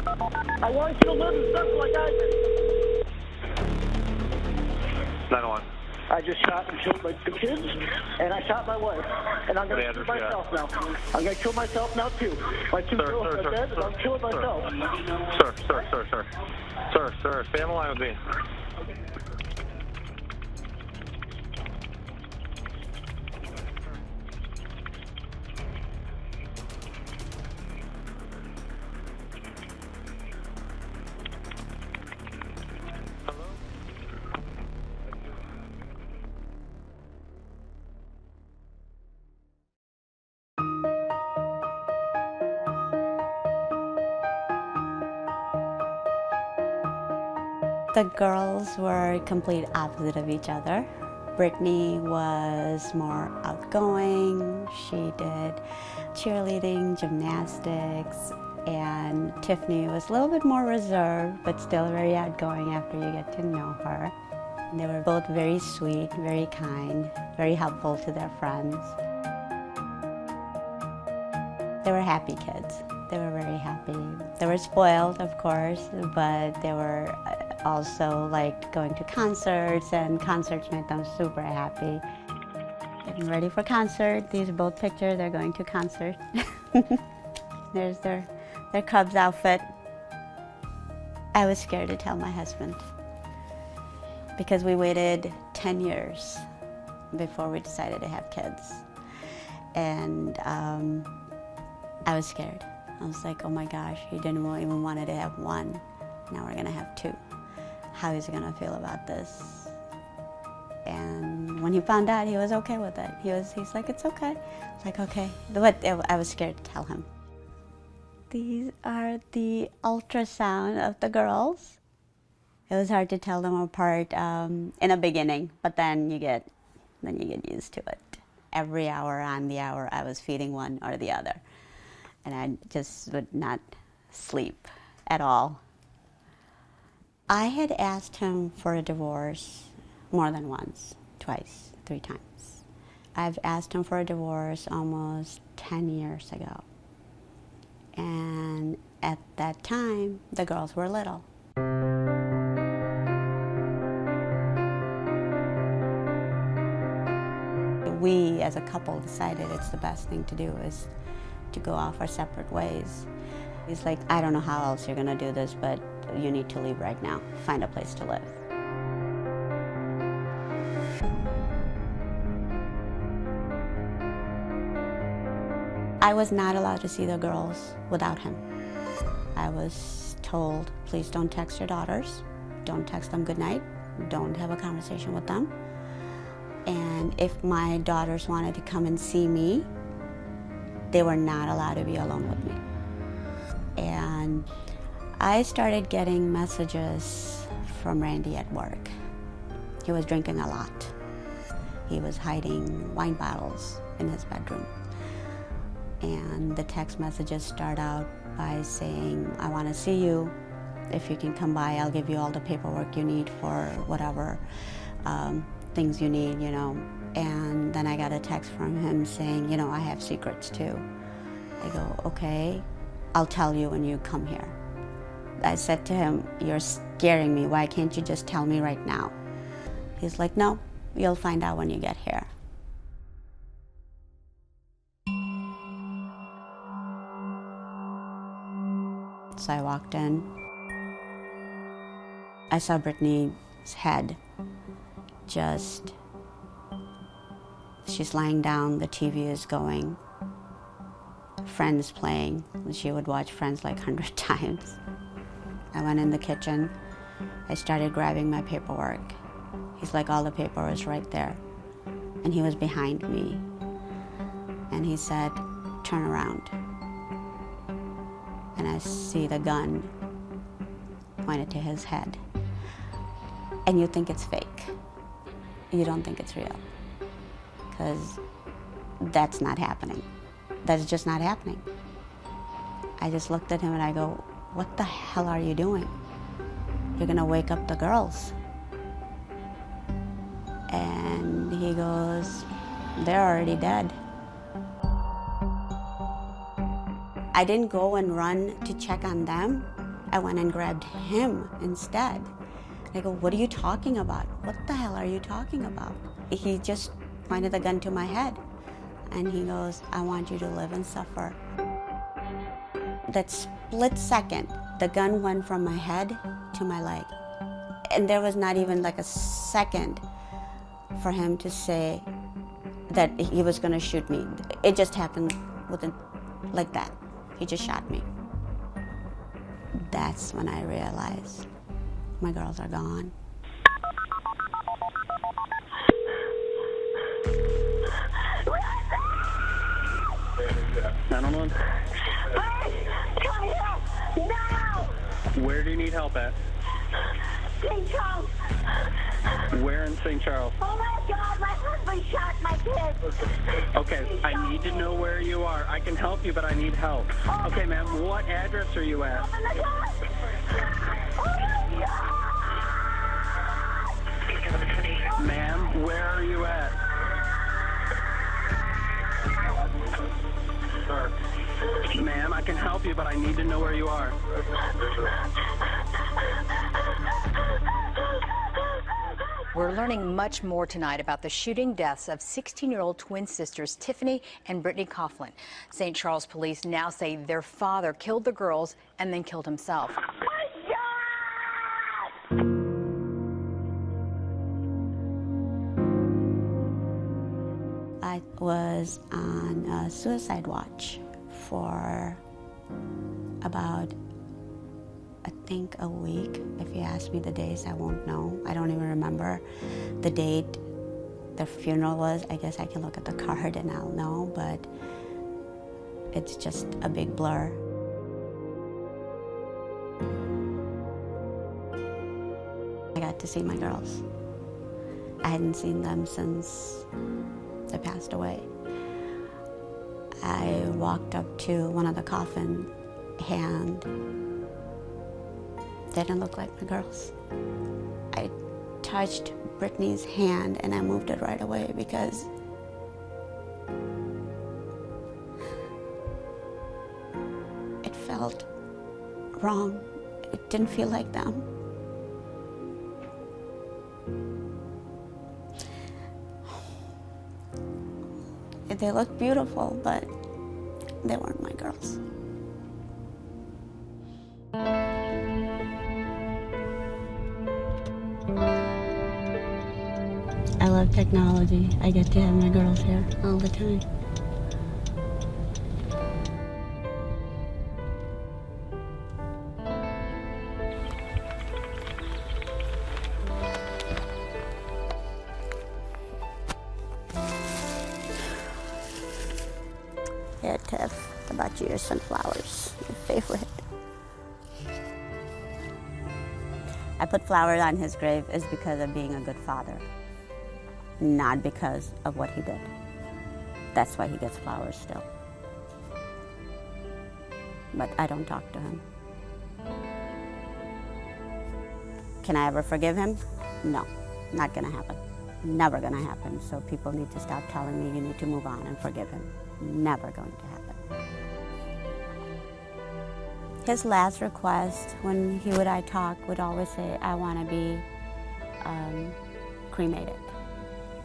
I want you to live and suffer like I did. 911. I just shot and killed my two kids, and I shot my wife. And I'm going to kill myself now. I'm going to kill myself now, too. My two girls are dead, and I'm killing myself. Sir, stay on the line with me. The girls were complete opposite of each other. Brittany was more outgoing. She did cheerleading, gymnastics, and Tiffany was a little bit more reserved, but still very outgoing after you get to know her. They were both very sweet, very kind, very helpful to their friends. They were happy kids. They were very happy. They were spoiled, of course, but they were also liked going to concerts, and concerts made them super happy. Getting ready for concert. These are both pictures. They're going to concert. There's their Cubs outfit. I was scared to tell my husband because we waited 10 years before we decided to have kids. And I was scared. I was like, oh my gosh, he didn't even wanted to have one. Now we're gonna have two. How is he gonna feel about this? And when he found out, he was okay with it. He's like, it's okay. It's like, okay. But I was scared to tell him. These are the ultrasound of the girls. It was hard to tell them apart in the beginning, but then you get used to it. Every hour on the hour, I was feeding one or the other. And I just would not sleep at all. I had asked him for a divorce more than once, twice, 3 times. I've asked him for a divorce almost 10 years ago. And at that time, the girls were little. We, as a couple, decided it's the best thing to do is to go off our separate ways. He's like, I don't know how else you're gonna do this, but you need to leave right now. Find a place to live. I was not allowed to see the girls without him. I was told, please don't text your daughters. Don't text them goodnight. Don't have a conversation with them. And if my daughters wanted to come and see me, they were not allowed to be alone with me. And I started getting messages from Randy at work. He was drinking a lot. He was hiding wine bottles in his bedroom. And the text messages start out by saying, I want to see you. If you can come by, I'll give you all the paperwork you need for whatever things you need, you know. And then I got a text from him saying, you know, I have secrets too. I go, okay, I'll tell you when you come here. I said to him, you're scaring me. Why can't you just tell me right now? He's like, no, you'll find out when you get here. So I walked in. I saw Brittany's head she's lying down, the TV is going, Friends playing. She would watch Friends like 100 times. I went in the kitchen. I started grabbing my paperwork. He's like, all the paper is right there. And he was behind me. And he said, turn around. And I see the gun pointed to his head. And you think it's fake. You don't think it's real. Because that's not happening. That's just not happening. I just looked at him and I go, what the hell are you doing? You're gonna wake up the girls. And he goes, they're already dead. I didn't go and run to check on them. I went and grabbed him instead. I go, what are you talking about? What the hell are you talking about? He just pointed the gun to my head, and he goes, I want you to live and suffer. That split second, the gun went from my head to my leg. And there was not even like a second for him to say that he was going to shoot me. It just happened within, like that. He just shot me. That's when I realized my girls are gone. I don't know. Hey, come here, now! Where do you need help at? St. Charles. Where in St. Charles? Oh my God, my husband shot my kid. Okay, I need to know where you are. I can help you, but I need help. Okay, ma'am, what address are you at? Oh my God! Oh my God! Ma'am, where are you at? Ma'am, I can help you, but I need to know where you are. We're learning much more tonight about the shooting deaths of 16-year-old twin sisters Tiffany and Brittany Coffland. St. Charles police now say their father killed the girls and then killed himself. I was on a suicide watch for about, I think, a week. If you ask me the days, I won't know. I don't even remember the date the funeral was. I guess I can look at the card and I'll know, but it's just a big blur. I got to see my girls. I hadn't seen them since they passed away. I walked up to one of the coffin and they didn't look like my girls. I touched Brittany's hand and I moved it right away because it felt wrong. It didn't feel like them. They looked beautiful, but they weren't my girls. I love technology. I get to have my girls here all the time. Yeah, Tiff, I bought you your sunflowers, your favorite. I put flowers on his grave is because of being a good father, not because of what he did. That's why he gets flowers still. But I don't talk to him. Can I ever forgive him? No, not gonna happen. Never gonna happen. So people need to stop telling me you need to move on and forgive him. Never going to happen. His last request when he would I talk would always say, I want to be cremated.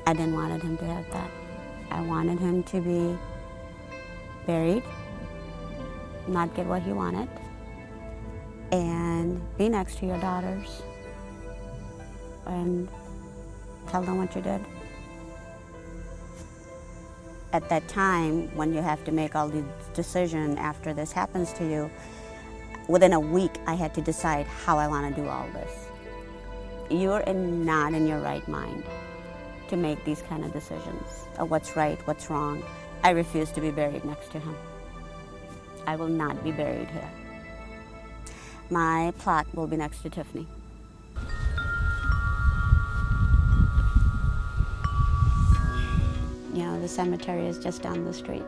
I didn't want him to have that. I wanted him to be buried, not get what he wanted, and be next to your daughters and tell them what you did. At that time, when you have to make all these decisions after this happens to you, within a week, I had to decide how I want to do all this. You're not in your right mind to make these kind of decisions of what's right, what's wrong. I refuse to be buried next to him. I will not be buried here. My plot will be next to Tiffany. You know, the cemetery is just down the street.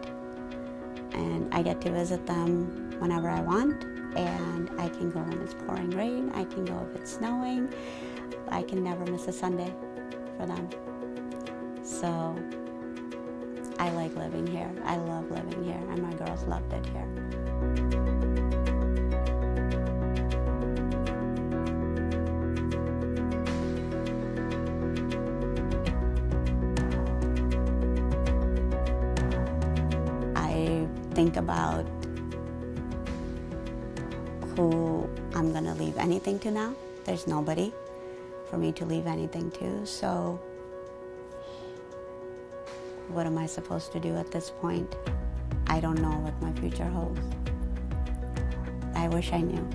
And I get to visit them whenever I want. And I can go when it's pouring rain. I can go if it's snowing. I can never miss a Sunday for them. So I like living here. I love living here. And my girls loved it here. think about who I'm gonna leave anything to now. There's nobody for me to leave anything to, so what am I supposed to do at this point? I don't know what my future holds. I wish I knew.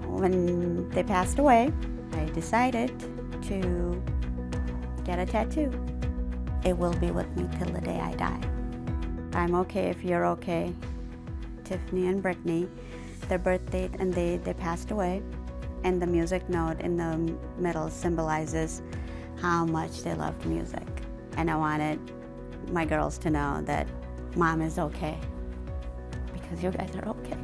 When they passed away, I decided to get a tattoo. It will be with me till the day I die. I'm okay if you're okay. Tiffany and Brittany, their birth date and they passed away, and the music note in the middle symbolizes how much they loved music. And I wanted my girls to know that Mom is okay, because you guys are okay.